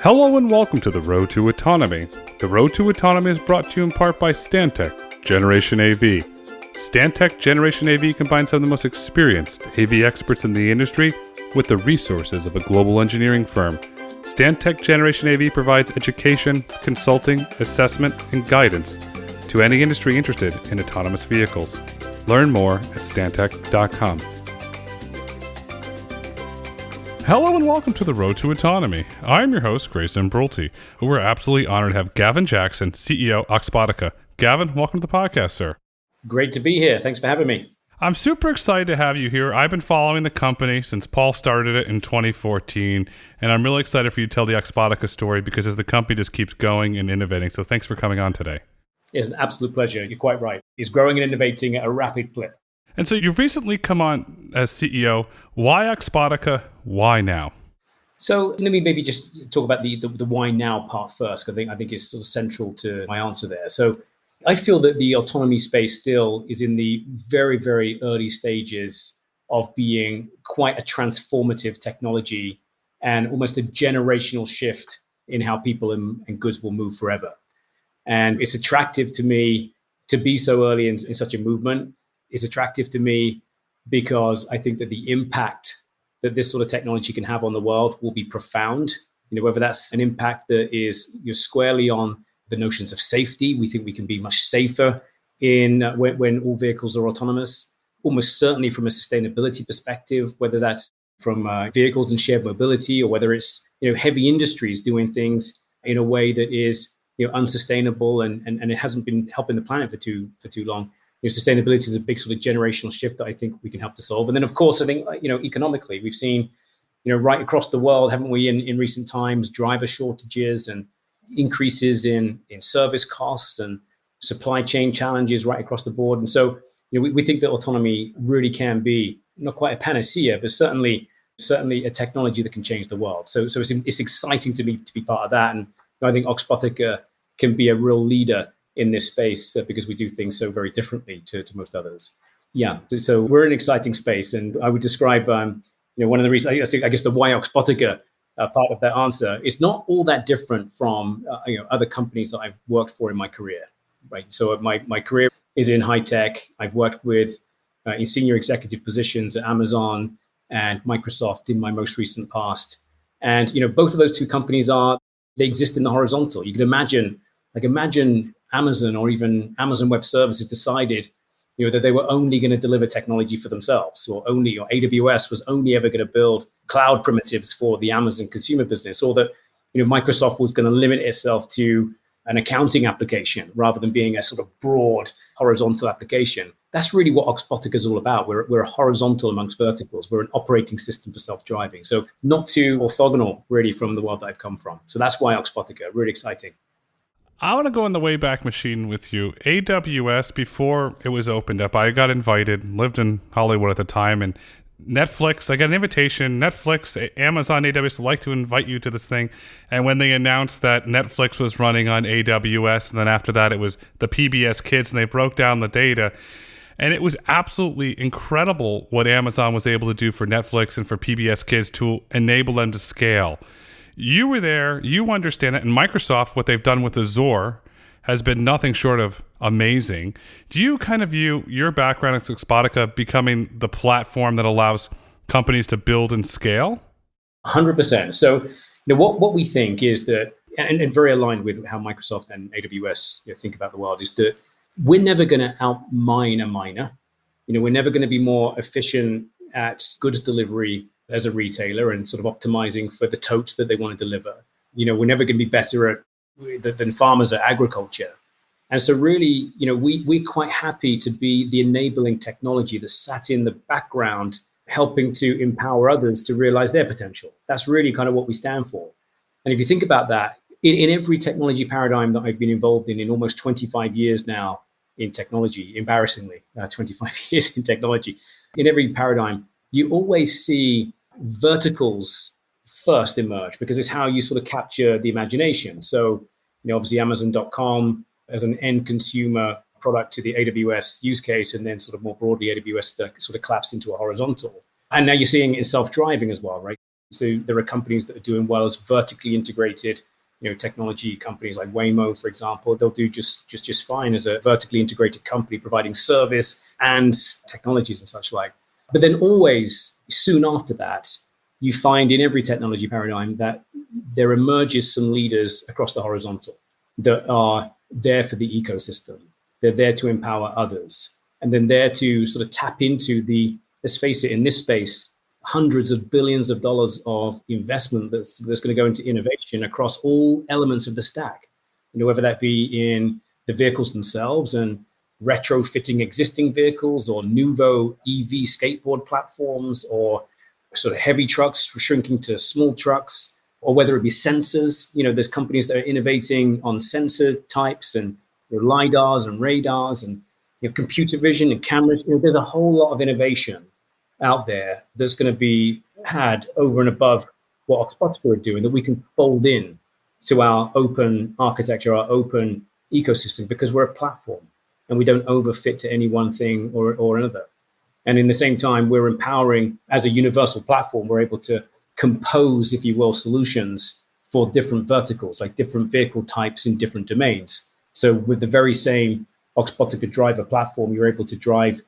Hello and welcome to the Road to Autonomy. The Road to Autonomy is brought to you in part by Stantec Generation AV. Stantec Generation AV combines some of the most experienced AV experts in the industry with the resources of a global engineering firm. Stantec Generation AV provides education, consulting, assessment, and guidance to any industry interested in autonomous vehicles. Learn more at stantec.com. Hello and welcome to the Road to Autonomy. I'm your host, Grayson Brulte. We're absolutely honored to have Gavin Jackson, CEO of Oxbotica. Gavin, welcome to the podcast, sir. Great to be here. Thanks for having me. I'm super excited to have you here. I've been following the company since Paul started it in 2014, and I'm really excited for you to tell the Oxbotica story because as the company just keeps going and innovating. So thanks for coming on today. It's an absolute pleasure. You're quite right. It's growing and innovating at a rapid clip. And so you've recently come on as CEO. Why Oxbotica? Why now? So let me maybe just talk about the why now part first. I think it's sort of central to my answer there. So I feel that the autonomy space still is in the very, very early stages of being quite a transformative technology and almost a generational shift in how people and goods will move forever. And it's attractive to me to be so early in such a movement. It's attractive to me because I think that the impact that this sort of technology can have on the world will be profound. Whether that's an impact that is squarely on the notions of safety. We think we can be much safer when all vehicles are autonomous. Almost certainly from a sustainability perspective, whether that's from vehicles and shared mobility, or whether it's heavy industries doing things in a way that is unsustainable and it hasn't been helping the planet for too long. Sustainability is a big sort of generational shift that I think we can help to solve. And then, of course, I think, economically, we've seen, right across the world, haven't we, in recent times, driver shortages and increases in service costs and supply chain challenges right across the board. And so, we think that autonomy really can be not quite a panacea, but certainly a technology that can change the world. So it's exciting to me to be part of that. And I think Oxbotica can be a real leader in this space because we do things so very differently to most others. Yeah, so we're in an exciting space, and I would describe, one of the reasons, I guess the why Oxbotica part of that answer is not all that different from other companies that I've worked for in my career, right? So my career is in high tech. I've worked with in senior executive positions at Amazon and Microsoft in my most recent past, and both of those two companies they exist in the horizontal. You can imagine Amazon or even Amazon Web Services decided, that they were only going to deliver technology for themselves, or AWS was only ever going to build cloud primitives for the Amazon consumer business, or that, Microsoft was going to limit itself to an accounting application rather than being a sort of broad horizontal application. That's really what Oxbotica is all about. We're a horizontal amongst verticals. We're an operating system for self-driving. So not too orthogonal, really, from the world that I've come from. So that's why Oxbotica, really exciting. I want to go in the Wayback Machine with you. AWS, before it was opened up, I got invited, lived in Hollywood at the time, and Netflix, I got an invitation. Netflix, Amazon, AWS would like to invite you to this thing. And when they announced that Netflix was running on AWS, and then after that it was the PBS Kids, and they broke down the data. And it was absolutely incredible what Amazon was able to do for Netflix and for PBS Kids to enable them to scale. You were there, you understand it, and Microsoft, what they've done with Azure has been nothing short of amazing. Do you kind of view your background at Oxbotica becoming the platform that allows companies to build and scale? 100%. So what we think is that, and very aligned with how Microsoft and AWS think about the world, is that we're never going to outmine a miner. We're never going to be more efficient at goods delivery as a retailer and sort of optimizing for the totes that they want to deliver. We're never going to be better than farmers at agriculture. And so really, we're quite happy to be the enabling technology that sat in the background, helping to empower others to realize their potential. That's really kind of what we stand for. And if you think about that, in every technology paradigm that I've been involved in almost 25 years now in technology, embarrassingly, 25 years in technology, in every paradigm, you always see verticals first emerge because it's how you sort of capture the imagination. So, obviously Amazon.com as an end consumer product to the AWS use case, and then sort of more broadly AWS sort of collapsed into a horizontal. And now you're seeing it in self-driving as well, right? So there are companies that are doing well as vertically integrated, technology companies like Waymo, for example. They'll do just fine as a vertically integrated company providing service and technologies and such like. But then always soon after that, you find in every technology paradigm that there emerges some leaders across the horizontal that are there for the ecosystem. They're there to empower others, and then there to sort of tap into let's face it, in this space, hundreds of billions of dollars of investment that's going to go into innovation across all elements of the stack. Whether that be in the vehicles themselves and retrofitting existing vehicles, or nouveau EV skateboard platforms, or sort of heavy trucks shrinking to small trucks, or whether it be sensors. There's companies that are innovating on sensor types and LiDARs and radars and computer vision and cameras. There's a whole lot of innovation out there that's going to be had over and above what Oxbotica are doing that we can fold in to our open architecture, our open ecosystem, because we're a platform and we don't overfit to any one thing or another. And in the same time, we're empowering as a universal platform. We're able to compose, if you will, solutions for different verticals, like different vehicle types in different domains. So with the very same Oxbotica driver platform, you're able to drive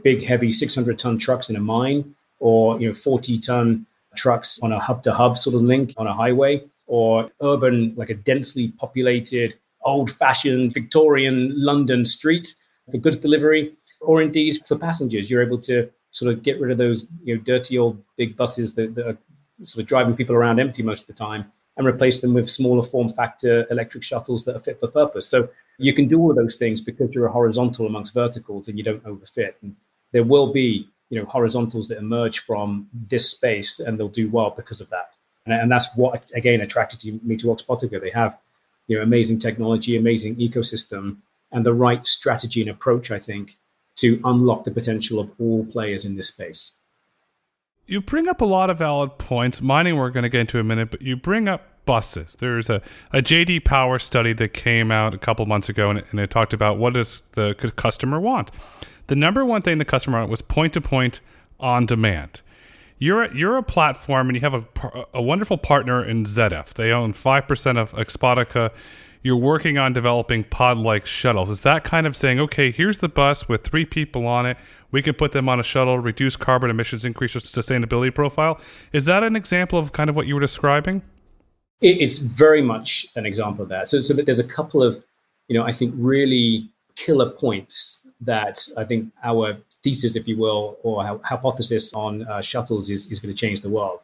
big, heavy 600-ton trucks in a mine, or 40-ton trucks on a hub-to-hub sort of link on a highway, or urban, like a densely populated, old-fashioned Victorian London street for goods delivery, or indeed for passengers. You're able to sort of get rid of those dirty old big buses that are sort of driving people around empty most of the time, and replace them with smaller form factor electric shuttles that are fit for purpose. So you can do all of those things because you're a horizontal amongst verticals and you don't overfit. And there will be, horizontals that emerge from this space, and they'll do well because of that. And that's what, again, attracted me to Oxbotica. They have, amazing technology, amazing ecosystem, and the right strategy and approach, I think, to unlock the potential of all players in this space. You bring up a lot of valid points. Mining we're going to get into in a minute, but you bring up buses. There's a J.D. Power study that came out a couple months ago, and it talked about what does the customer want. The number one thing the customer wanted was point-to-point on demand. You're a platform, and you have a wonderful partner in ZF. They own 5% of Oxbotica. You're working on developing pod-like shuttles. Is that kind of saying, okay, here's the bus with 3 people on it. We can put them on a shuttle, reduce carbon emissions, increase your sustainability profile. Is that an example of kind of what you were describing? It's very much an example of that. So that there's a couple of, I think, really killer points that I think our thesis, if you will, or our hypothesis on shuttles is going to change the world.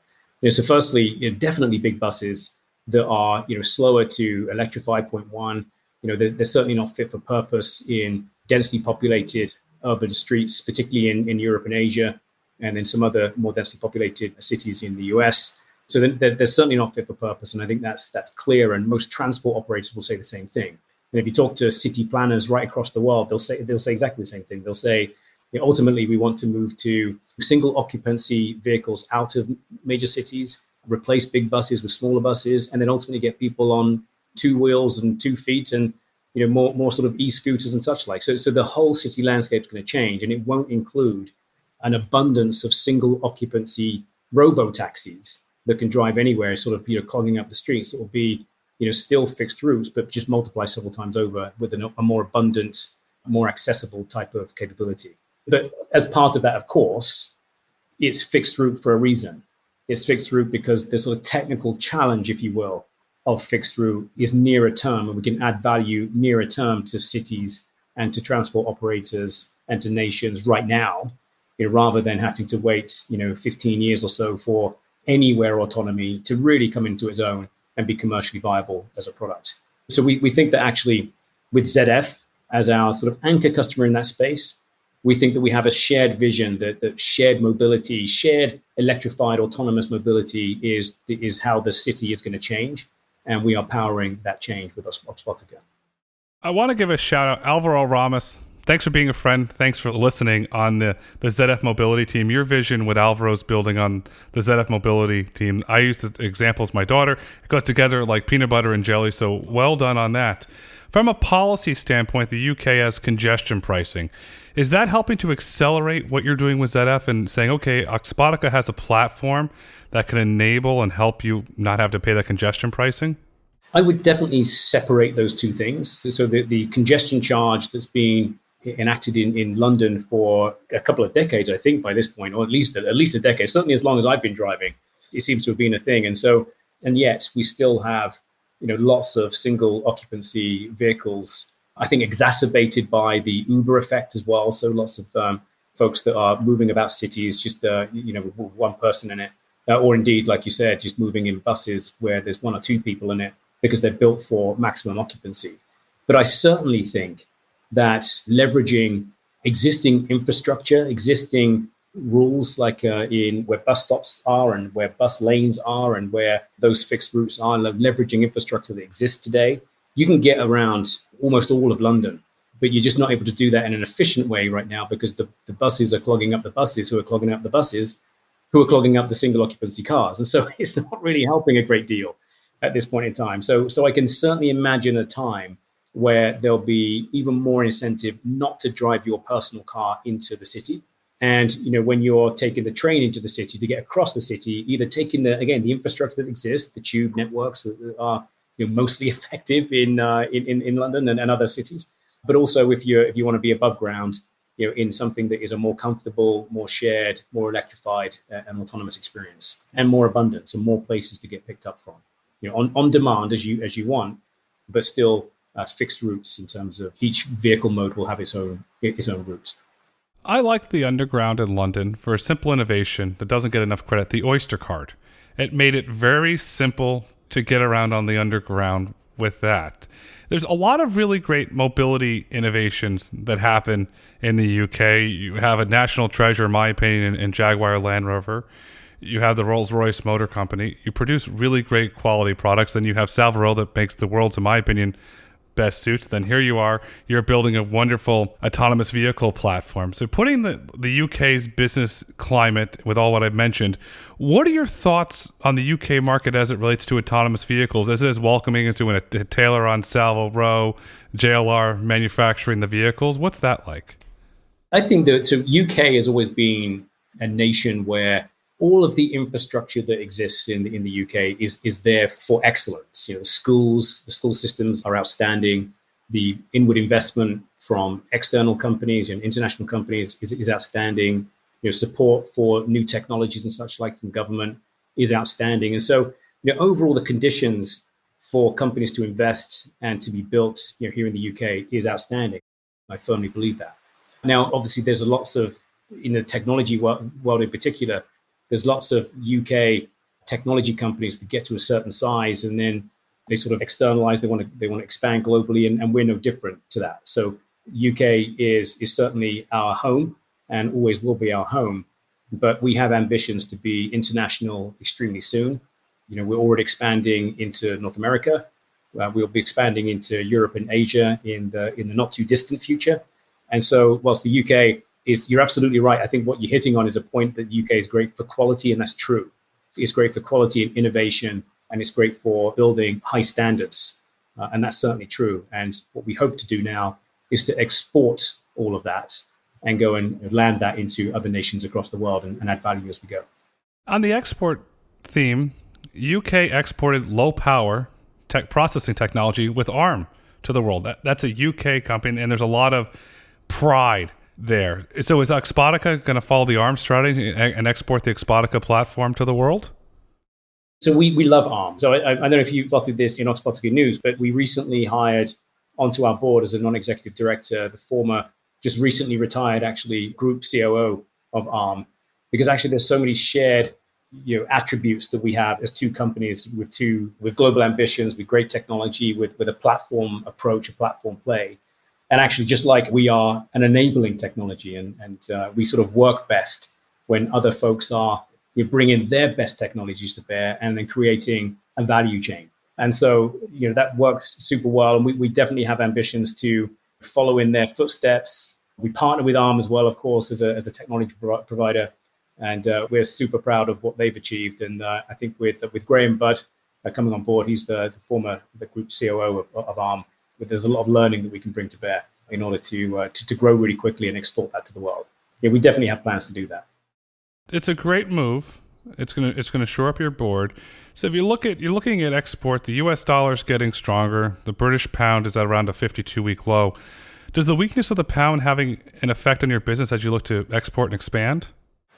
So firstly, definitely big buses that are, slower to electrify, point one. They're certainly not fit for purpose in densely populated urban streets, particularly in Europe and Asia, and then some other more densely populated cities in the US. So they're certainly not fit for purpose. And I think that's clear. And most transport operators will say the same thing. And if you talk to city planners right across the world, they'll say exactly the same thing. They'll say, ultimately, we want to move to single occupancy vehicles out of major cities, replace big buses with smaller buses, and then ultimately get people on 2 wheels and 2 feet and more sort of e-scooters and such like. So the whole city landscape is going to change, and it won't include an abundance of single occupancy robo-taxis that can drive anywhere, sort of clogging up the streets. It will be still fixed routes, but just multiply several times over with a more abundant, more accessible type of capability. But as part of that, of course, it's fixed route for a reason. It's fixed route because the sort of technical challenge, if you will, of fixed route is nearer term, and we can add value nearer term to cities and to transport operators and to nations right now, rather than having to wait 15 years or so for anywhere autonomy to really come into its own and be commercially viable as a product. So we think that actually with ZF as our sort of anchor customer in that space, we think that we have a shared vision that shared mobility, shared electrified autonomous mobility is how the city is going to change. And we are powering that change with Oxbotica. I want to give a shout out, Alvaro Ramos. Thanks for being a friend. Thanks for listening on the ZF Mobility team. Your vision with Alvaro's building on the ZF Mobility team. I use the example as my daughter. It goes together like peanut butter and jelly, so well done on that. From a policy standpoint, the UK has congestion pricing. Is that helping to accelerate what you're doing with ZF and saying, okay, Oxbotica has a platform that can enable and help you not have to pay that congestion pricing? I would definitely separate those two things. So the congestion charge that's been enacted in London for a couple of decades, I think by this point, or at least a decade, certainly as long as I've been driving, it seems to have been a thing. And yet we still have, lots of single occupancy vehicles, I think exacerbated by the Uber effect as well. So lots of folks that are moving about cities, just, with one person in it, or indeed, like you said, just moving in buses where there's one or two people in it because they're built for maximum occupancy. But I certainly think that leveraging existing infrastructure, existing rules like in where bus stops are and where bus lanes are and where those fixed routes are, leveraging infrastructure that exists today, you can get around almost all of London. But you're just not able to do that in an efficient way right now because the buses are clogging up the buses who are clogging up the buses who are clogging up the single occupancy cars. And so it's not really helping a great deal at this point in time. So I can certainly imagine a time where there'll be even more incentive not to drive your personal car into the city. And, when you're taking the train into the city to get across the city, either taking the infrastructure that exists, the tube networks that are mostly effective in London and other cities, but also if you want to be above ground, in something that is a more comfortable, more shared, more electrified and autonomous experience, and more abundance and more places to get picked up from, on demand as you want, but still fixed routes in terms of each vehicle mode will have its own route. I like the Underground in London for a simple innovation that doesn't get enough credit, the Oyster card. It made it very simple to get around on the Underground with that. There's a lot of really great mobility innovations that happen in the UK. You have a national treasure, in my opinion, in Jaguar Land Rover. You have the Rolls-Royce Motor Company. You produce really great quality products. Then you have Salvaro that makes the world's, in my opinion, best suits. Then here you are, you're building a wonderful autonomous vehicle platform. So putting the UK's business climate with all what I've mentioned, what are your thoughts on the UK market as it relates to autonomous vehicles? Is it as welcoming as doing a Taylor on Salvo Row, JLR manufacturing the vehicles? What's that like? I think that UK has always been a nation where all of the infrastructure that exists in the UK is there for excellence. The school systems are outstanding. The inward investment from external companies and international companies is outstanding. Support for new technologies and such like from government is outstanding. And so, overall, the conditions for companies to invest and to be built, here in the UK is outstanding. I firmly believe that. Now, obviously, there's lots of, in the technology world in particular, there's lots of UK technology companies that get to a certain size and then they sort of externalize. They want to expand globally, and we're no different to that. So UK is certainly our home and always will be our home, but we have ambitions to be international extremely soon. We're already expanding into North America. We'll be expanding into Europe and Asia in the not too distant future. And so whilst the UK you're absolutely right. I think what you're hitting on is a point that the UK is great for quality, and that's true. It's great for quality and innovation, and it's great for building high standards. And that's certainly true. And what we hope to do now is to export all of that and go and land that into other nations across the world and add value as we go. On the export theme, UK exported low power processing technology with ARM to the world. That's a UK company, and there's a lot of pride there. So is Oxbotica going to follow the ARM strategy and export the Oxbotica platform to the world? So we love ARM. So I don't know if you spotted this in Oxbotica News, but we recently hired onto our board as a non-executive director, the former, just recently retired, actually, group COO of ARM, because actually there's so many shared attributes that we have as two companies with global ambitions, with great technology, with a platform approach, a platform play. And actually, just like we are an enabling technology, and we sort of work best when other folks are bringing their best technologies to bear and then creating a value chain. And so, that works super well. And we definitely have ambitions to follow in their footsteps We partner with ARM as well, of course, as a technology provider. And we're super proud of what they've achieved. And I think with Graham Budd coming on board, he's the group COO of ARM. But there's a lot of learning that we can bring to bear in order to grow really quickly and export that to the world. Yeah, we definitely have plans to do that. It's a great move. It's gonna shore up your board. So if you're looking at export, the U.S. dollar is getting stronger. The British pound is at around a 52-week low. Does the weakness of the pound having an effect on your business as you look to export and expand?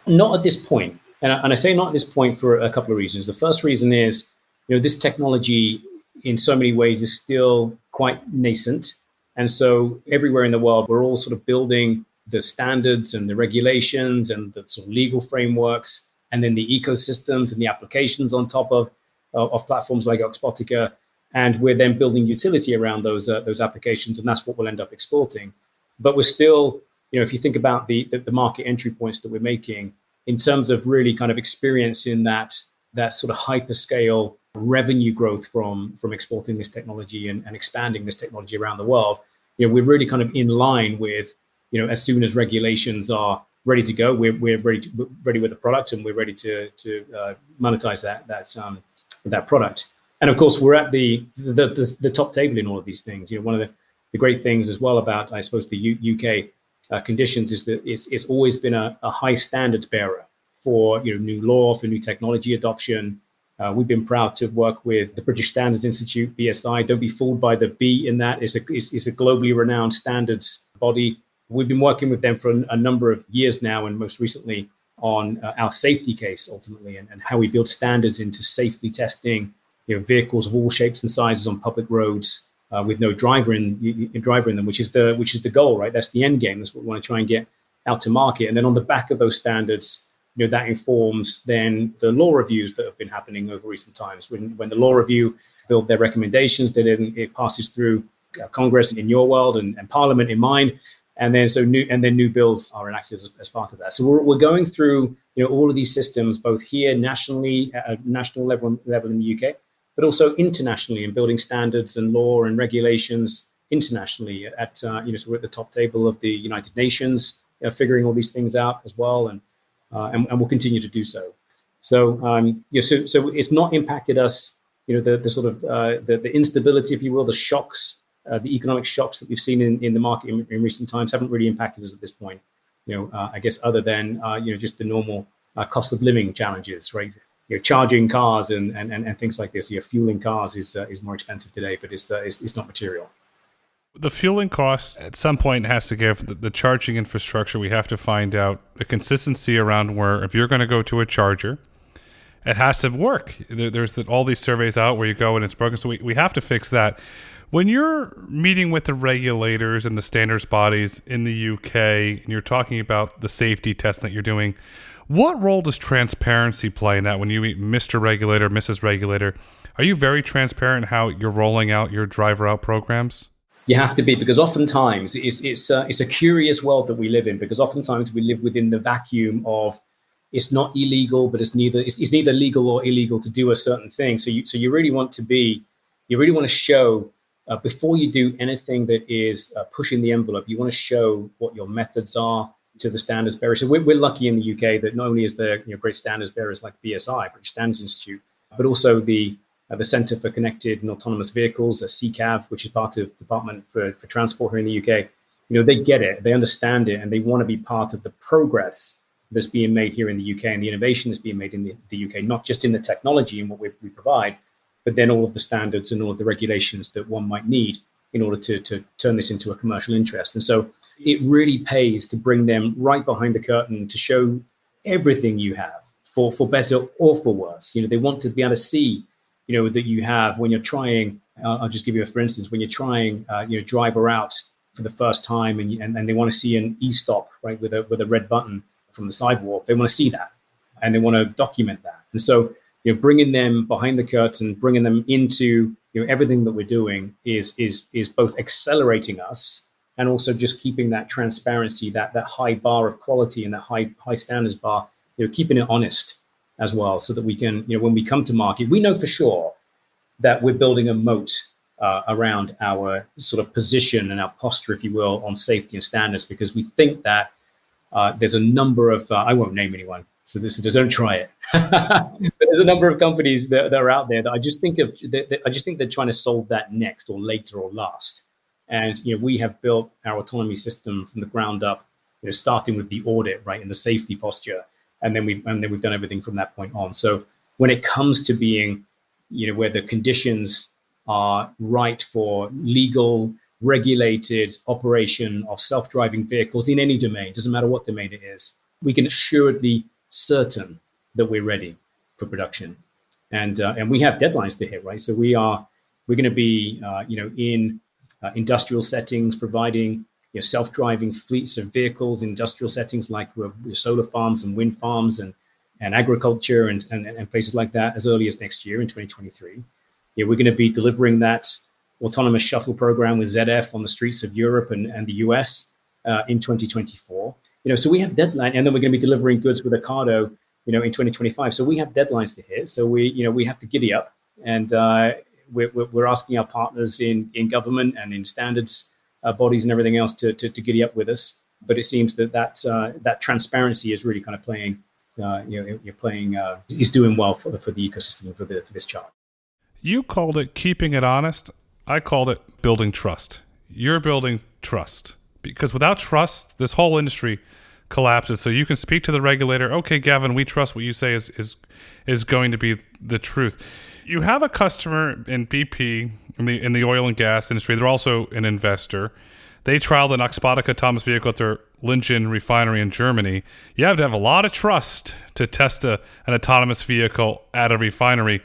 Not at this point. And I say not at this point for a couple of reasons. The first reason is, this technology in so many ways is still quite nascent. And so everywhere in the world, we're all sort of building the standards and the regulations and the sort of legal frameworks, and then the ecosystems and the applications on top of platforms like Oxbotica. And we're then building utility around those applications, and that's what we'll end up exporting. But we're still, if you think about the market entry points that we're making in terms of really kind of experiencing that sort of hyperscale revenue growth from exporting this technology and expanding this technology around the world, we're really kind of in line with, as soon as regulations are ready to go, we're ready with the product, and we're ready to monetize that product. And of course, we're at the top table in all of these things. One of the great things as well about, I suppose, the UK conditions is that it's always been a high standards bearer for new law, for new technology adoption. We've been proud to work with the British Standards Institute, BSI. Don't be fooled by the B in that. It's a globally renowned standards body. We've been working with them for a number of years now, and most recently on our safety case, ultimately, and how we build standards into safely testing vehicles of all shapes and sizes on public roads with no driver in them, which is the goal, right? That's the end game. That's what we want to try and get out to market. And then on the back of those standards, that informs then the law reviews that have been happening over recent times. When the law review build their recommendations, then it passes through Congress in your world and Parliament in mine, and then new bills are enacted as part of that. So we're going through all of these systems, both here nationally at a national level in the UK, but also internationally, and building standards and law and regulations internationally. So we're at the top table of the United Nations, figuring all these things out as well, and we'll continue to do so. So so it's not impacted us. The sort of the instability, if you will, the shocks, the economic shocks that we've seen in the market in recent times haven't really impacted us at this point. I guess other than just the normal cost of living challenges, right? Charging cars and things like this. Fueling cars is more expensive today, but it's not material. The fueling cost at some point has to give the charging infrastructure. We have to find out a consistency around where, if you're going to go to a charger, it has to work. There's all these surveys out where you go and it's broken. So we have to fix that. When you're meeting with the regulators and the standards bodies in the UK, and you're talking about the safety testing that you're doing, what role does transparency play in that? When you meet Mr. Regulator, Mrs. Regulator, are you very transparent in how you're rolling out your driver out programs? You have to be, because oftentimes it's a curious world that we live in, because oftentimes we live within the vacuum of it's not illegal, but it's neither legal or illegal to do a certain thing. So you really want to show before you do anything that is pushing the envelope, you want to show what your methods are to the standards bearers. So we're lucky in the UK that not only is there great standards bearers like BSI, British Standards Institute, but also the Centre for Connected and Autonomous Vehicles, CCAV, which is part of Department for Transport here in the UK. They get it, they understand it, and they want to be part of the progress that's being made here in the UK and the innovation that's being made in the UK, not just in the technology and what we provide, but then all of the standards and all of the regulations that one might need in order to turn this into a commercial interest. And so it really pays to bring them right behind the curtain to show everything you have for better or for worse. They want to be able to see that you have, when you're trying, I'll just give you for instance, when you're trying, driver out for the first time and they want to see an e-stop, right, with a red button from the sidewalk. They want to see that and they want to document that. And so, bringing them behind the curtain, bringing them into, everything that we're doing is both accelerating us and also just keeping that transparency, that high bar of quality and that high standards bar, keeping it honest as well, so that we can, when we come to market, we know for sure that we're building a moat around our sort of position and our posture, if you will, on safety and standards, because we think that there's a number of, I won't name anyone, so don't try it. But there's a number of companies that are out there that I just think they're trying to solve that next or later or last. And we have built our autonomy system from the ground up, starting with the audit, right, and the safety posture, and then we've done everything from that point on. So when it comes to being, where the conditions are right for legal, regulated operation of self-driving vehicles in any domain, doesn't matter what domain it is, we can assuredly certain that we're ready for production, and we have deadlines to hit, right? So we're going to be in industrial settings, providing self-driving fleets of vehicles in industrial settings like solar farms and wind farms and agriculture and places like that as early as next year in 2023. We're going to be delivering that autonomous shuttle program with ZF on the streets of Europe and the US in 2024. So we have deadline, and then we're going to be delivering goods with Ocado, in 2025. So we have deadlines to hit. So we have to giddy up, and we're asking our partners in government and in standards bodies and everything else to giddy up with us. But it seems that transparency is really kind of playing, is doing well for the ecosystem and for this chart. You called it keeping it honest. I called it building trust. You're building trust, because without trust, this whole industry collapses. So you can speak to the regulator. Okay, Gavin, we trust what you say is going to be the truth. You have a customer in BP in the oil and gas industry. They're also an investor. They trialed an Oxbotica autonomous vehicle at their Lingen refinery in Germany. You have to have a lot of trust to test an autonomous vehicle at a refinery.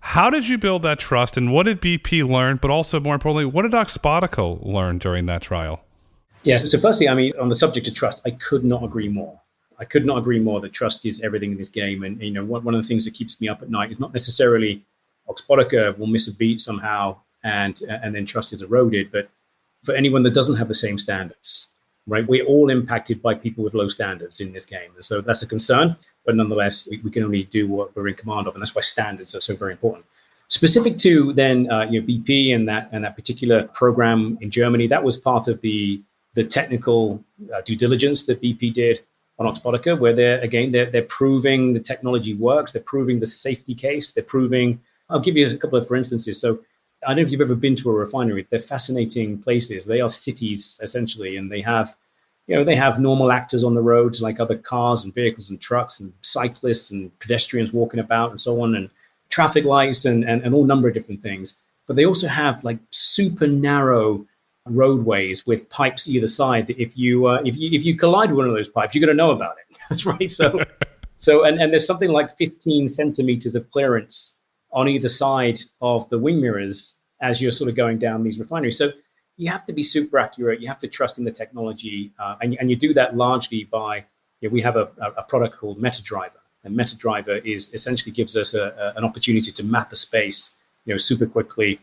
How did you build that trust, and what did BP learn? But also, more importantly, what did Oxbotica learn during that trial? Yes. So firstly, on the subject of trust, I could not agree more. I could not agree more that trust is everything in this game. And one of the things that keeps me up at night is not necessarily Oxbotica will miss a beat somehow and then trust is eroded, but for anyone that doesn't have the same standards, right? We're all impacted by people with low standards in this game. And so that's a concern, but nonetheless, we can only do what we're in command of. And that's why standards are so very important. Specific to then BP and that particular program in Germany, that was part of the technical due diligence that BP did on Oxbotica, where they're proving the technology works, they're proving the safety case, they're proving. I'll give you a couple of for instances. So I don't know if you've ever been to a refinery. They're fascinating places. They are cities essentially, and they have normal actors on the roads like other cars and vehicles and trucks and cyclists and pedestrians walking about and so on, and traffic lights and all number of different things. But they also have like super narrow roadways with pipes either side. That if you collide with one of those pipes, you're going to know about it. That's right. So and there's something like 15 centimeters of clearance on either side of the wing mirrors as you're sort of going down these refineries. So you have to be super accurate. You have to trust in the technology, and you do that largely by. We have a product called MetaDriver, and MetaDriver essentially gives us an opportunity to map a space, super quickly,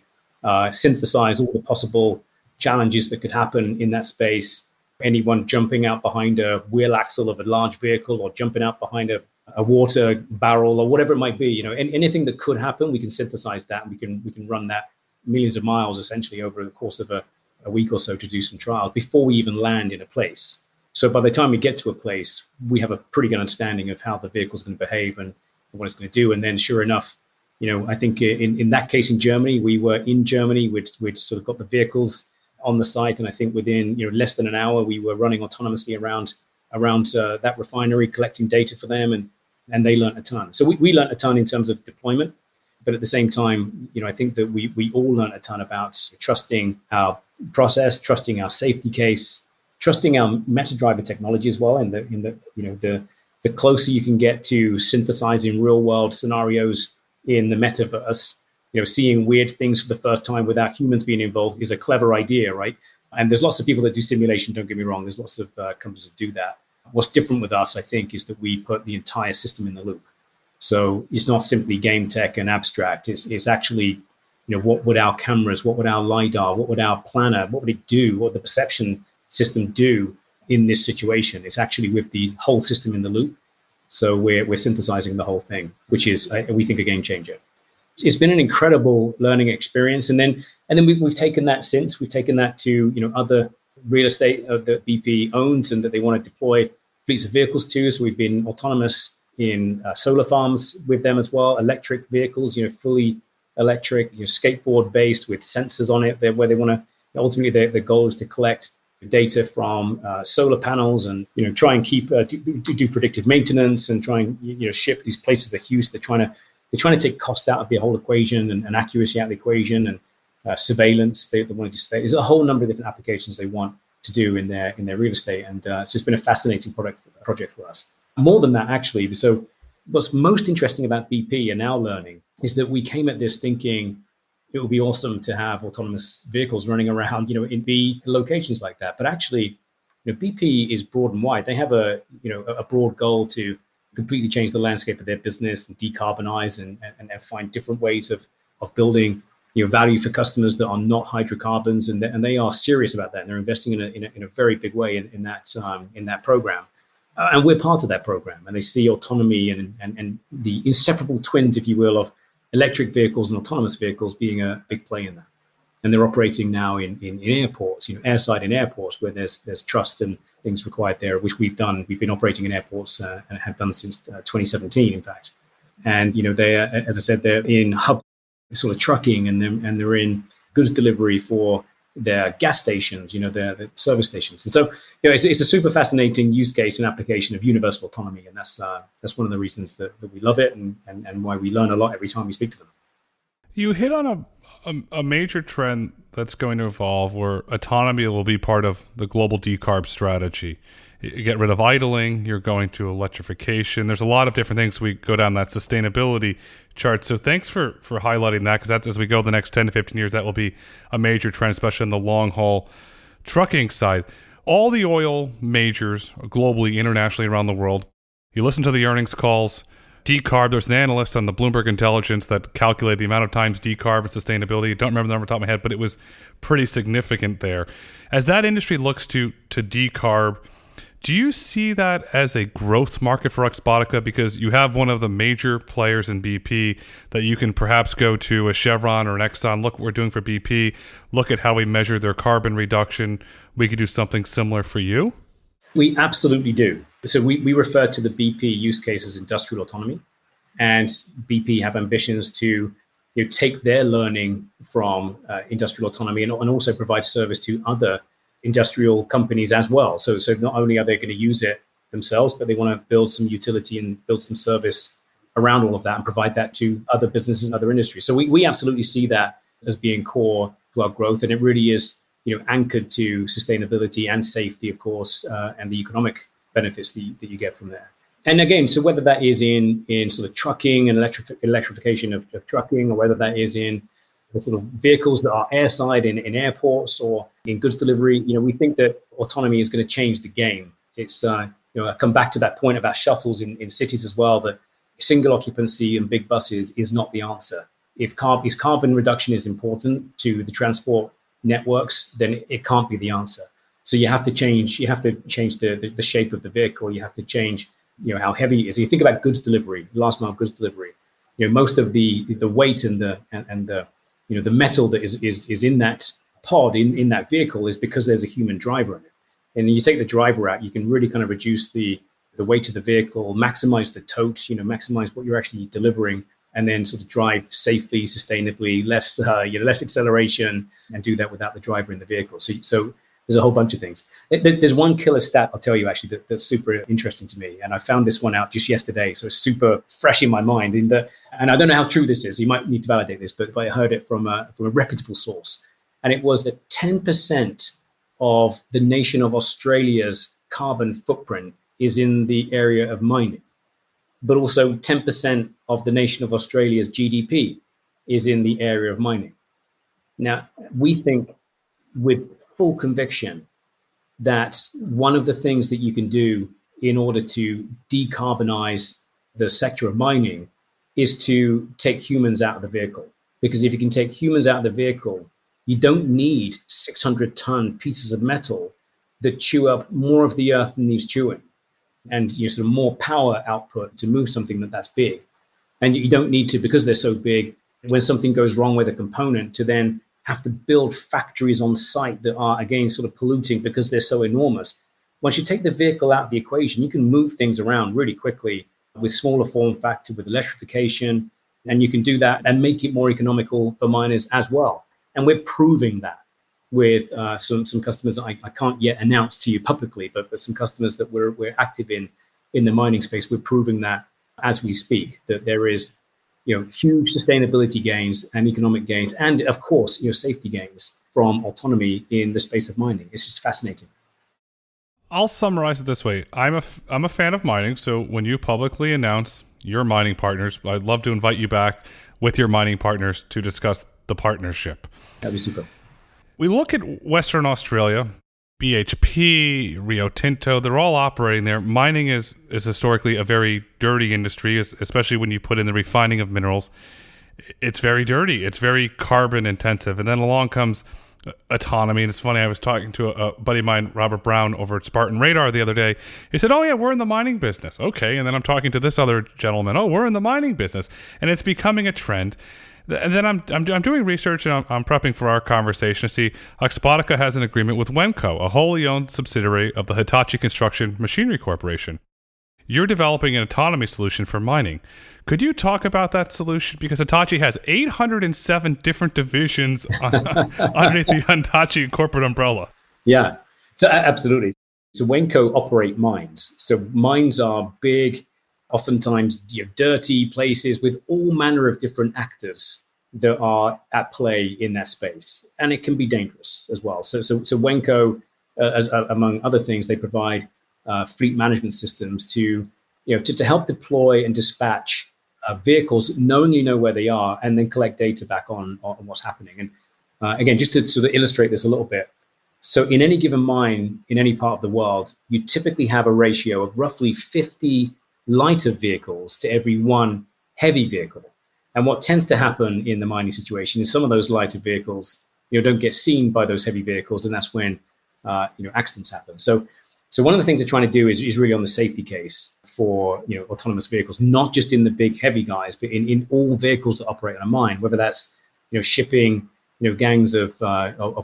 synthesize all the possible challenges that could happen in that space. Anyone jumping out behind a wheel axle of a large vehicle, or jumping out behind a water barrel, or whatever it might be, anything that could happen, we can synthesize that, and we can run that millions of miles essentially over the course of a week or so to do some trials before we even land in a place. So by the time we get to a place, we have a pretty good understanding of how the vehicle is going to behave and what it's going to do. And then sure enough, I think in that case in Germany, we were in Germany, we'd sort of got the vehicles on the site. And I think within less than an hour, we were running autonomously around that refinery, collecting data for them. And they learned a ton. So we learned a ton in terms of deployment. But at the same time, I think that we all learned a ton about trusting our process, trusting our safety case, trusting our MetaDriver technology as well. And the closer you can get to synthesizing real world scenarios in the metaverse, seeing weird things for the first time without humans being involved is a clever idea, right? And there's lots of people that do simulation. Don't get me wrong. There's lots of companies that do that. What's different with us, I think, is that we put the entire system in the loop. So it's not simply game tech and abstract. It's actually, what would our cameras, what would our LiDAR, what would our planner, what would it do, what would the perception system do in this situation? It's actually with the whole system in the loop. So we're synthesizing the whole thing, which is, we think, a game changer. it's been an incredible learning experience. And then we've taken that since. We've taken that to other real estate that BP owns and that they want to deploy fleets of vehicles to. So we've been autonomous in solar farms with them as well, electric vehicles, fully electric, skateboard based with sensors on it, where they want to ultimately the goal is to collect data from solar panels and try and keep do predictive maintenance and try and ship these places that are huge. They're trying to take cost out of the whole equation and accuracy out of the equation and surveillance. They want to do surveillance. There's a whole number of different applications they want to do in their real estate, and so it's been a fascinating project for us. More than that, actually. So what's most interesting about BP and our learning is that we came at this thinking it would be awesome to have autonomous vehicles running around, in B locations like that. But actually, BP is broad and wide. They have a broad goal to completely change the landscape of their business and decarbonize and find different ways of building value for customers that are not hydrocarbons, and they are serious about that. And they're investing in a very big way in that program. And we're part of that program, and they see autonomy and the inseparable twins, if you will, of electric vehicles and autonomous vehicles being a big play in that. And they're operating now in airports, airside in airports where there's trust and things required there, which we've done. We've been operating in airports and have done since 2017, in fact. And they are, as I said, they're in hub sort of trucking, and they're in goods delivery for their gas stations, their service stations. And so, it's a super fascinating use case and application of universal autonomy. And that's one of the reasons that we love it and why we learn a lot every time we speak to them. You hit on a major trend that's going to evolve where autonomy will be part of the global decarb strategy. You get rid of idling, you're going to electrification. There's a lot of different things. We go down that sustainability chart. So thanks for highlighting that, because that's, as we go the next 10 to 15 years, that will be a major trend, especially in the long haul trucking side. All the oil majors globally, internationally, around the world, you listen to the earnings calls, decarb. There's an analyst on the Bloomberg Intelligence that calculated the amount of times decarb and sustainability. I don't remember the number off the top of my head, but it was pretty significant there. As that industry looks to decarb, do you see that as a growth market for Oxbotica? Because you have one of the major players in BP that you can perhaps go to, a Chevron or an Exxon. Look what we're doing for BP. Look at how we measure their carbon reduction. We could do something similar for you. We absolutely do. So we refer to the BP use case as industrial autonomy, and BP have ambitions to take their learning from industrial autonomy and also provide service to other industrial companies as well. So not only are they going to use it themselves, but they want to build some utility and build some service around all of that and provide that to other businesses and other industries. So we absolutely see that as being core to our growth, and it really is anchored to sustainability and safety, of course, and the economic benefits that you get from there. And again, so whether that is in sort of trucking and electrification of trucking, or whether that is in the sort of vehicles that are airside in airports or in goods delivery, we think that autonomy is going to change the game. It's, I come back to that point about shuttles in cities as well, that single occupancy and big buses is not the answer. If carbon reduction is important to the transport networks, then it can't be the answer. So you have to change the shape of the vehicle. You have to change, how heavy it is. You think about goods delivery, last mile goods delivery. Most of the weight and the the metal that is in that pod in that vehicle is because there's a human driver in it. And you take the driver out, you can really kind of reduce the weight of the vehicle, maximize the tote, maximize what you're actually delivering, and then sort of drive safely, sustainably, less acceleration, and do that without the driver in the vehicle. So there's a whole bunch of things. There's one killer stat I'll tell you actually that's super interesting to me, and I found this one out just yesterday, so it's super fresh in my mind. And I don't know how true this is. You might need to validate this, but I heard it from a reputable source, and it was that 10% of the nation of Australia's carbon footprint is in the area of mining, but also 10% of the nation of Australia's GDP is in the area of mining. Now, we think with full conviction that one of the things that you can do in order to decarbonize the sector of mining is to take humans out of the vehicle. Because if you can take humans out of the vehicle, you don't need 600-ton pieces of metal that chew up more of the earth than needs chewing, and sort of more power output to move something that's big. And you don't need to, because they're so big, when something goes wrong with a component, to then have to build factories on site that are, again, sort of polluting because they're so enormous. Once you take the vehicle out of the equation, you can move things around really quickly with smaller form factor, with electrification, and you can do that and make it more economical for miners as well. And we're proving that with some customers that I can't yet announce to you publicly, but some customers that we're active in the mining space. We're proving that as we speak, that there is huge sustainability gains and economic gains, and of course safety gains from autonomy in the space of mining. It's just fascinating. I'll summarize it this way. I'm a fan of mining, so when you publicly announce your mining partners, I'd love to invite you back with your mining partners to discuss the partnership. That'd be super. We look at Western Australia, BHP, Rio Tinto, they're all operating there. Mining is historically a very dirty industry, especially when you put in the refining of minerals. It's very dirty. It's very carbon intensive. And then along comes autonomy. And it's funny, I was talking to a buddy of mine, Robert Brown, over at Spartan Radar the other day. He said, oh yeah, we're in the mining business. Okay. And then I'm talking to this other gentleman. Oh, we're in the mining business. And it's becoming a trend. And then I'm doing research, and I'm prepping for our conversation to see Oxbotica has an agreement with Wenco, a wholly owned subsidiary of the Hitachi Construction Machinery Corporation. You're developing an autonomy solution for mining. Could you talk about that solution? Because Hitachi has 807 different divisions underneath the Hitachi corporate umbrella. Yeah, so absolutely. So Wenco operate mines. So mines are big, oftentimes dirty places with all manner of different actors that are at play in that space, and it can be dangerous as well. So Wenco, among other things, they provide fleet management systems to help deploy and dispatch vehicles, knowingly know where they are, and then collect data back on what's happening. And again, just to sort of illustrate this a little bit. So in any given mine in any part of the world, you typically have a ratio of roughly 50 lighter vehicles to every one heavy vehicle. And what tends to happen in the mining situation is some of those lighter vehicles, don't get seen by those heavy vehicles, and that's when accidents happen. So one of the things they're trying to do is really on the safety case for autonomous vehicles, not just in the big heavy guys, but in all vehicles that operate on a mine, whether that's shipping gangs of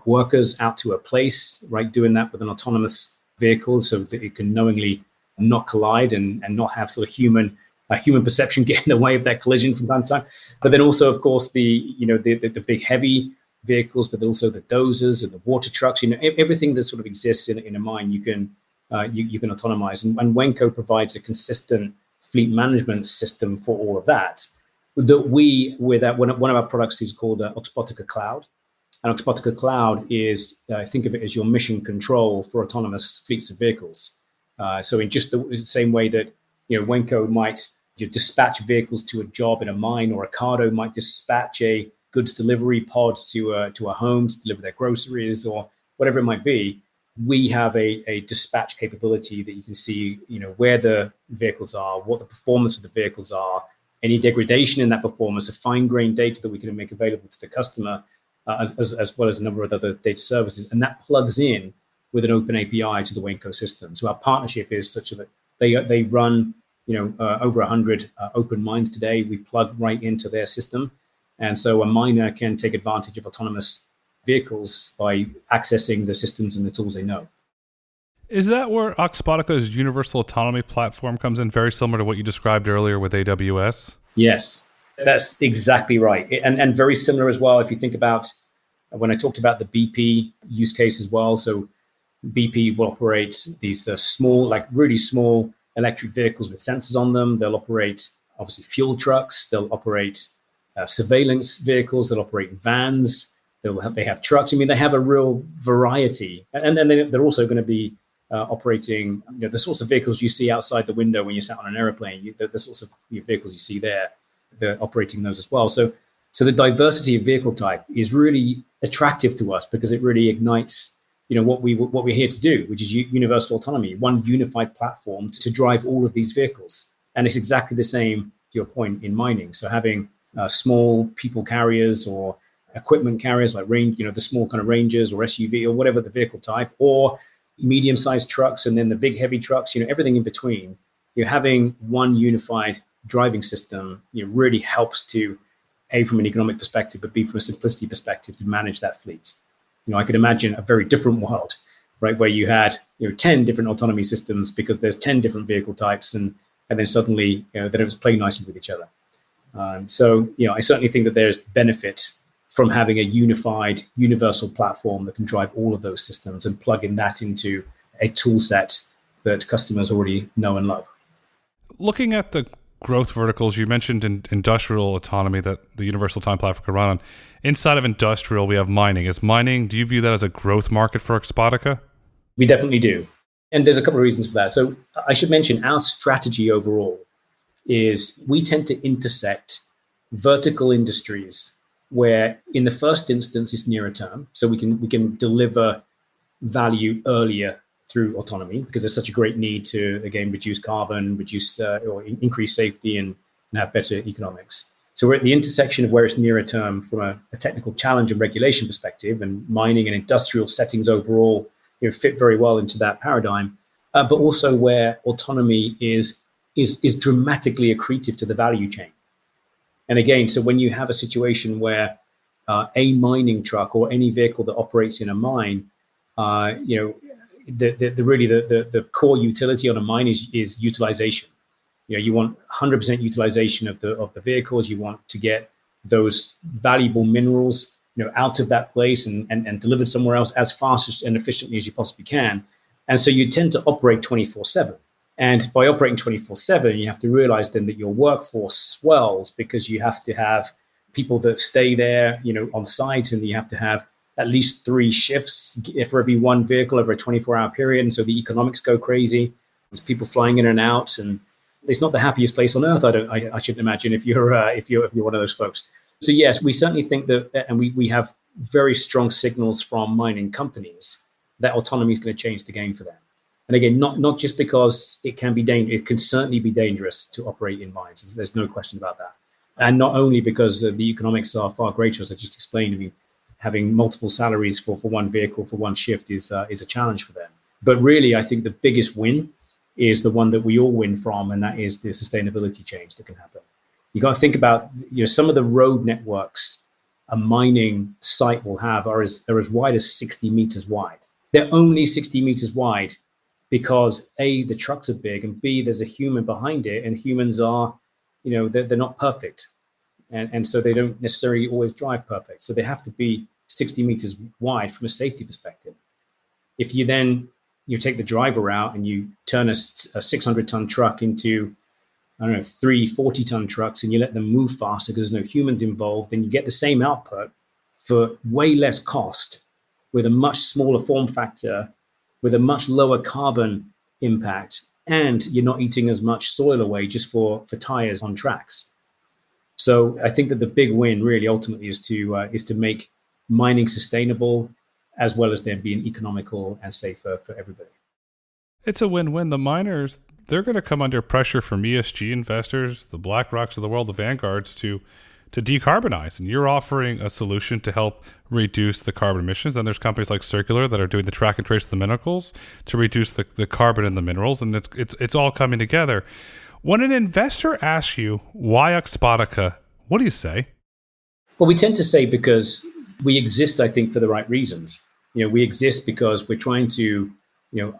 workers out to a place, right, doing that with an autonomous vehicle so that it can knowingly not collide and not have sort of human perception get in the way of that collision from time to time. But then also, of course, the big heavy vehicles, but also the dozers and the water trucks. Everything that sort of exists in a mine, you can autonomize. And Wenco provides a consistent fleet management system for all of that. One of our products is called Oxbotica Cloud. And Oxbotica Cloud is, think of it as your mission control for autonomous fleets of vehicles. So in just the same way that Wenco might dispatch vehicles to a job in a mine, or Ocado might dispatch a goods delivery pod to a home to deliver their groceries or whatever it might be, we have a dispatch capability that you can see where the vehicles are, what the performance of the vehicles are, any degradation in that performance, a fine-grained data that we can make available to the customer, as well as a number of other data services, and that plugs in with an open API to the Wenco system. So our partnership is such that they run over 100 open mines today. We plug right into their system, and so a miner can take advantage of autonomous vehicles by accessing the systems and the tools they know. Is that where Oxbotica's universal autonomy platform comes in, very similar to what you described earlier with AWS? Yes, that's exactly right. And very similar as well, if you think about when I talked about the BP use case as well. So BP will operate these small, like really small electric vehicles with sensors on them. They'll operate, obviously, fuel trucks. They'll operate surveillance vehicles. They'll operate vans. They have trucks. I mean, they have a real variety. And then they're also going to be operating, the sorts of vehicles you see outside the window when you're sat on an airplane, the sorts of vehicles you see there, they're operating those as well. So the diversity of vehicle type is really attractive to us because it really ignites, what we're here to do, which is universal autonomy, one unified platform to drive all of these vehicles. And it's exactly the same, to your point, in mining. So having small people carriers or equipment carriers like the small kind of Rangers or SUV or whatever the vehicle type, or medium-sized trucks, and then the big heavy trucks, everything in between. Having one unified driving system really helps to A, from an economic perspective, but B, from a simplicity perspective to manage that fleet. I could imagine a very different world, right, where you had 10 different autonomy systems because there's 10 different vehicle types, and then suddenly they don't play nicely with each other. So I certainly think that there's benefits from having a unified, universal platform that can drive all of those systems and plug in that into a tool set that customers already know and love. Looking at the growth verticals, you mentioned industrial autonomy that the universal time platform can run on. Inside of industrial, we have mining. Do you view that as a growth market for Oxbotica? We definitely do. And there's a couple of reasons for that. So I should mention our strategy overall is we tend to intersect vertical industries where in the first instance it's nearer term. So we can deliver value earlier through autonomy because there's such a great need to, again, reduce carbon, reduce or increase safety and have better economics. So we're at the intersection of where it's nearer term from a technical challenge and regulation perspective, and mining and industrial settings overall fit very well into that paradigm, but also where autonomy is dramatically accretive to the value chain. And again, so when you have a situation where a mining truck or any vehicle that operates in a mine, the core utility on a mine is utilization. You want 100% utilization of the vehicles. You want to get those valuable minerals out of that place and delivered somewhere else as fast and efficiently as you possibly can. And so you tend to operate 24/7. And by operating 24/7, you have to realize then that your workforce swells because you have to have people that stay there, on site, and you have to have at least 3 shifts for every one vehicle over a 24-hour period. And so the economics go crazy. There's people flying in and out, and it's not the happiest place on earth. I shouldn't imagine if you're one of those folks. So yes, we certainly think that, and we have very strong signals from mining companies that autonomy is going to change the game for them. And again, not just because it can be dangerous, it can certainly be dangerous to operate in mines. There's no question about that. And not only because the economics are far greater, as I just explained. I mean, having multiple salaries for one vehicle for one shift is a challenge for them. But really, I think the biggest win is the one that we all win from, and that is the sustainability change that can happen. You got to think about some of the road networks a mining site will have are as wide as 60 meters wide. They're only 60 meters wide because A, the trucks are big, and B, there's a human behind it, and humans are, they're not perfect. And so they don't necessarily always drive perfect. So they have to be 60 meters wide from a safety perspective. If you then, take the driver out and you turn a 600-ton truck into, 3 40-ton trucks, and you let them move faster because there's no humans involved, then you get the same output for way less cost with a much smaller form factor, with a much lower carbon impact, and you're not eating as much soil away just for tires on tracks. So I think that the big win really ultimately is to make mining sustainable, as well as then being economical and safer for everybody. It's a win-win. The miners, they're going to come under pressure from ESG investors, the BlackRocks of the world, the Vanguards, to decarbonize. And you're offering a solution to help reduce the carbon emissions. And there's companies like Circular that are doing the track and trace of the minerals to reduce the carbon in the minerals. And it's all coming together. When an investor asks you why Oxbotica, what do you say? Well, we tend to say because we exist, I think, for the right reasons. We exist because we're trying to,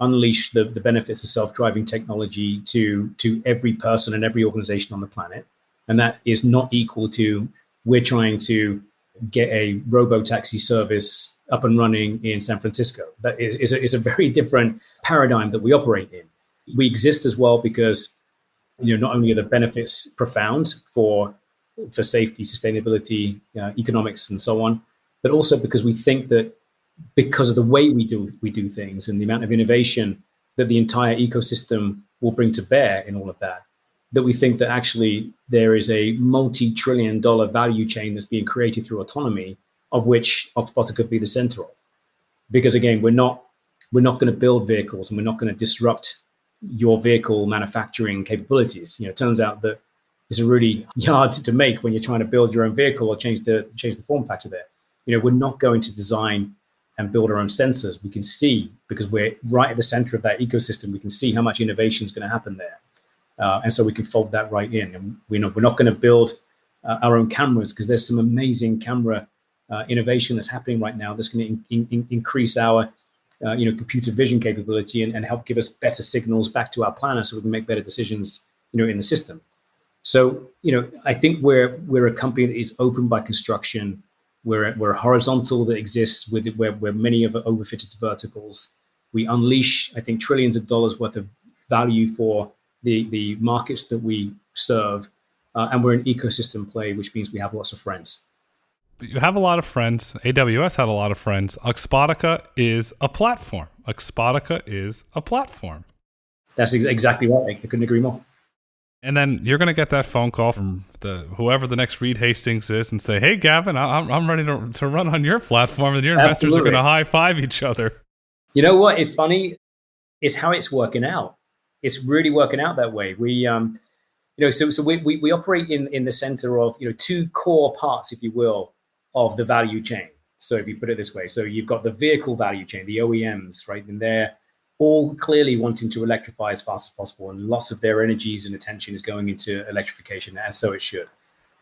unleash the benefits of self-driving technology to every person and every organization on the planet. And that is not equal to we're trying to get a robo-taxi service up and running in San Francisco. That is a very different paradigm that we operate in. We exist as well because not only are the benefits profound for safety, sustainability, economics, and so on, but also because we think that because of the way we do things and the amount of innovation that the entire ecosystem will bring to bear in all of that, that we think that actually there is a multi-trillion-dollar value chain that's being created through autonomy, of which Oxbotica could be the center of. Because again, we're not going to build vehicles, and we're not going to disrupt your vehicle manufacturing capabilities. It turns out that it's a really hard to make when you're trying to build your own vehicle or change the form factor there. We're not going to design and build our own sensors. We can see, because we're right at the center of that ecosystem, we can see how much innovation is going to happen there. And so we can fold that right in. And we're not going to build our own cameras, because there's some amazing camera innovation that's happening right now that's going to increase our computer vision capability and help give us better signals back to our planner so we can make better decisions in the system. So I think we're a company that is open by construction. We're a horizontal that exists where many of overfitted verticals. We unleash, I think, trillions of dollars worth of value for the markets that we serve. And we're an ecosystem play, which means we have lots of friends. You have a lot of friends. AWS had a lot of friends. Oxbotica is a platform. Oxbotica is a platform. That's exactly right. I couldn't agree more. And then you're going to get that phone call from whoever the next Reed Hastings is and say, hey, Gavin, I'm ready to run on your platform, and your investors are going to high-five each other. You know what? It's funny. It's how it's working out. It's really working out that way. We we operate in the center of two core parts, if you will, of the value chain. So if you put it this way, so you've got the vehicle value chain, the OEMs, right? And they're all clearly wanting to electrify as fast as possible, and lots of their energies and attention is going into electrification, and so it should.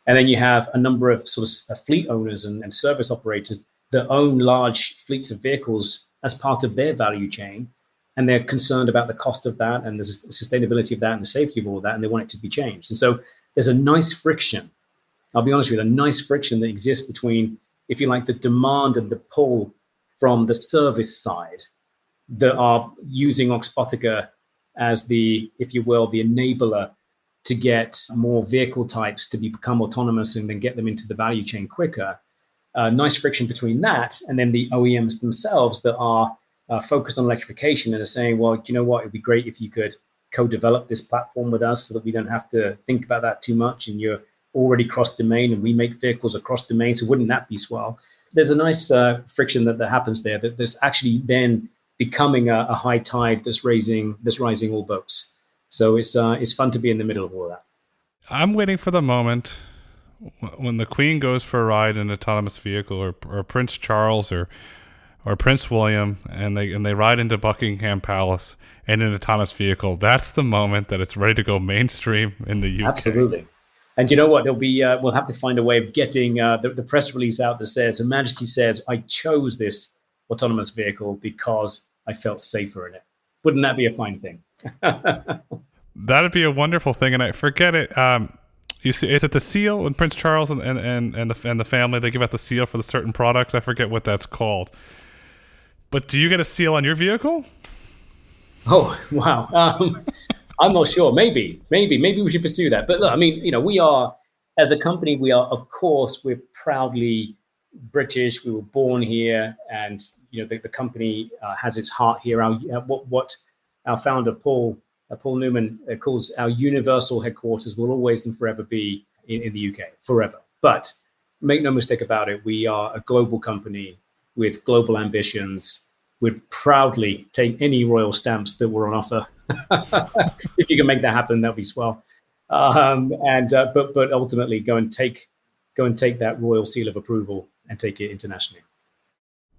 And then you have a number of sort of fleet owners and service operators that own large fleets of vehicles as part of their value chain, and they're concerned about the cost of that and the sustainability of that and the safety of all of that, and they want it to be changed. And so there's a nice friction, I'll be honest with you, a nice friction that exists between, if you like, the demand and the pull from the service side that are using Oxbotica as the, if you will, the enabler to get more vehicle types to become autonomous and then get them into the value chain quicker. Nice friction between that and then the OEMs themselves that are focused on electrification and are saying, well, do you know what? It'd be great if you could co-develop this platform with us so that we don't have to think about that too much, and you're already cross-domain and we make vehicles across domain, so wouldn't that be swell? There's a nice friction that happens there, that there's actually then becoming a high tide that's rising all boats. So it's fun to be in the middle of all of that. I'm waiting for the moment when the Queen goes for a ride in an autonomous vehicle, or Prince Charles or Prince William, and they ride into Buckingham Palace in an autonomous vehicle. That's the moment that it's ready to go mainstream in the UK. Absolutely. And you know what? There'll be we'll have to find a way of getting the press release out that says, Her Majesty says, I chose this autonomous vehicle because I felt safer in it. Wouldn't that be a fine thing? That'd be a wonderful thing. And I forget it. You see, is it the seal when Prince Charles and the family, they give out the seal for the certain products? I forget what that's called. But do you get a seal on your vehicle? Oh, wow. I'm not sure. Maybe we should pursue that. But look, I mean, we are, as a company, of course, we're proudly British. We were born here, and the company has its heart here. What our founder Paul Newman calls our universal headquarters will always and forever be in the UK, forever. But make no mistake about it, we are a global company with global ambitions. We'd proudly take any royal stamps that were on offer. If you can make that happen, that'd be swell. But ultimately, go and take that royal seal of approval and take it internationally.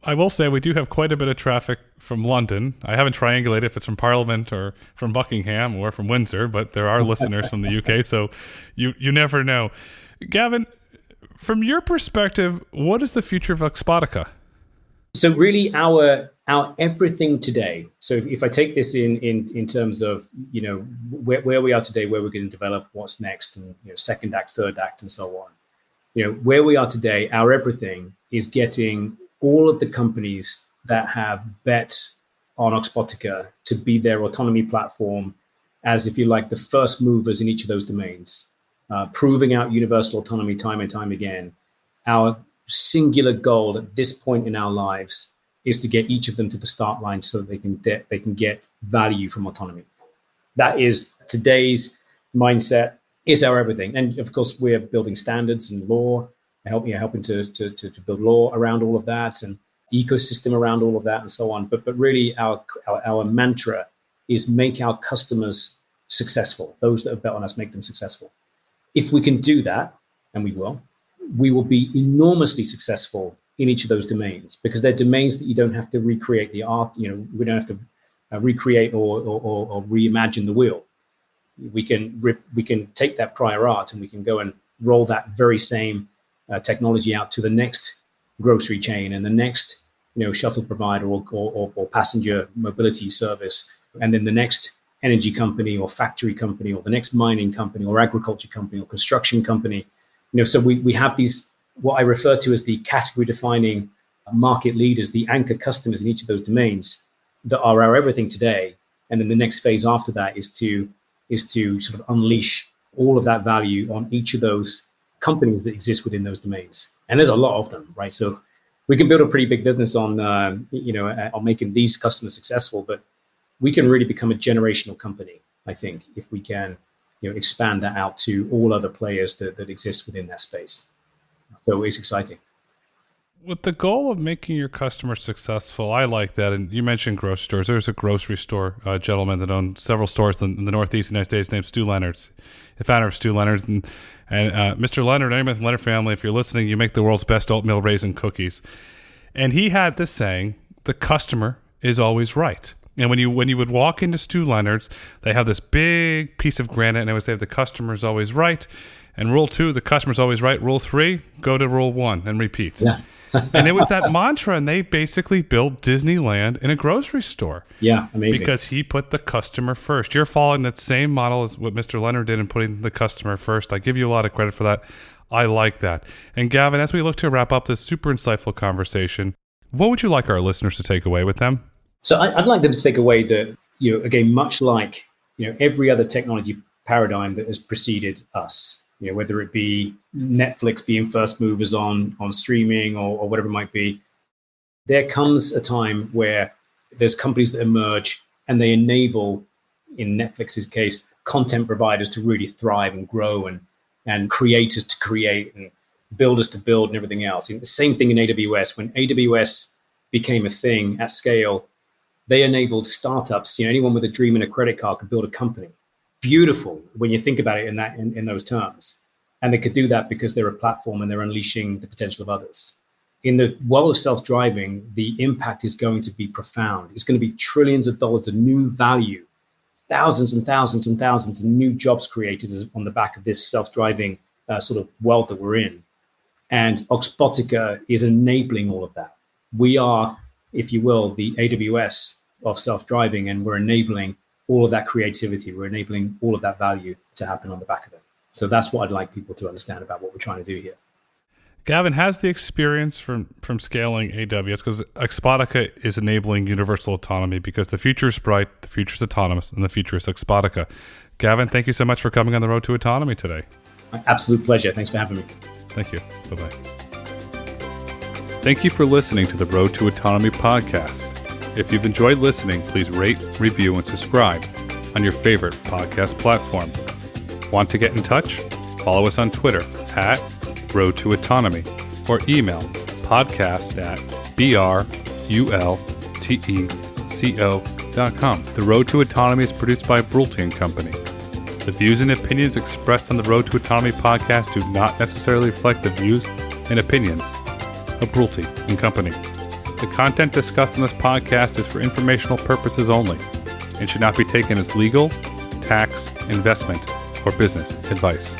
I will say we do have quite a bit of traffic from London. I haven't triangulated if it's from Parliament or from Buckingham or from Windsor, but there are listeners from the UK, so you never know. Gavin, from your perspective, what is the future of Oxbotica? So really our everything today. So if I take this in terms of, where we are today, where we're going to develop, what's next, and second act, third act, and so on. Where we are today, our everything is getting all of the companies that have bet on Oxbotica to be their autonomy platform as, if you like, the first movers in each of those domains, proving out universal autonomy time and time again. Our singular goal at this point in our lives is to get each of them to the start line so that they can get value from autonomy. That is today's mindset, is our everything. And of course, we're building standards and law, helping to build law around all of that, and ecosystem around all of that, and so on. But really, our mantra is make our customers successful. Those that have bet on us, make them successful. If we can do that, and we will be enormously successful in each of those domains, because they're domains that you don't have to recreate the art. We don't have to recreate or reimagine the wheel. We can take that prior art and we can go and roll that very same technology out to the next grocery chain and the next shuttle provider or passenger mobility service, and then the next energy company or factory company or the next mining company or agriculture company or construction company. So we have these, what I refer to as the category defining market leaders, the anchor customers in each of those domains that are our everything today. And then the next phase after that is to sort of unleash all of that value on each of those companies that exist within those domains. And there's a lot of them, right? So we can build a pretty big business on making these customers successful, but we can really become a generational company, I think, if we can expand that out to all other players that exist within that space. So it's exciting. With the goal of making your customers successful, I like that. And you mentioned grocery stores. There's a grocery store gentleman that owns several stores in the Northeast United States named Stu Leonard's, the founder of Stu Leonard's. And Mr. Leonard, anyone from the Leonard family, if you're listening, you make the world's best oatmeal raisin cookies. And he had this saying, the customer is always right. And when you would walk into Stu Leonard's, they have this big piece of granite, and they would say, the customer is always right. And rule 2, the customer's always right. Rule 3, go to rule 1 and repeat. Yeah. And it was that mantra, and they basically built Disneyland in a grocery store. Yeah, amazing. Because he put the customer first. You're following that same model as what Mr. Leonard did in putting the customer first. I give you a lot of credit for that. I like that. And Gavin, as we look to wrap up this super insightful conversation, what would you like our listeners to take away with them? So I'd like them to take away that, again, much like, every other technology paradigm that has preceded us, whether it be Netflix being first movers on streaming or whatever it might be, there comes a time where there's companies that emerge and they enable, in Netflix's case, content providers to really thrive and grow and creators to create and builders to build and everything else. And the same thing in AWS. When AWS became a thing at scale, they enabled startups. Anyone with a dream and a credit card could build a company. Beautiful when you think about it in those terms. And they could do that because they're a platform and they're unleashing the potential of others. In the world of self-driving, the impact is going to be profound. It's going to be trillions of dollars of new value, thousands and thousands and thousands of new jobs created on the back of this self-driving sort of world that we're in. And Oxbotica is enabling all of that. We are, if you will, the AWS of self-driving, and we're enabling all of that creativity. We're enabling all of that value to happen on the back of it. So that's what I'd like people to understand about what we're trying to do here. Gavin has the experience from scaling AWS, because Oxbotica is enabling universal autonomy, because the future is bright, the future is autonomous, and the future is Oxbotica. Gavin, thank you so much for coming on the Road to Autonomy today. My absolute pleasure. Thanks for having me. Thank you. Bye-bye. Thank you for listening to the Road to Autonomy podcast. If you've enjoyed listening, please rate, review, and subscribe on your favorite podcast platform. Want to get in touch? Follow us on Twitter at Road to Autonomy, or email podcast@brulteco.com. The Road to Autonomy is produced by Brulte & Company. The views and opinions expressed on the Road to Autonomy podcast do not necessarily reflect the views and opinions of Brulte & Company. The content discussed on this podcast is for informational purposes only and should not be taken as legal, tax, investment, or business advice.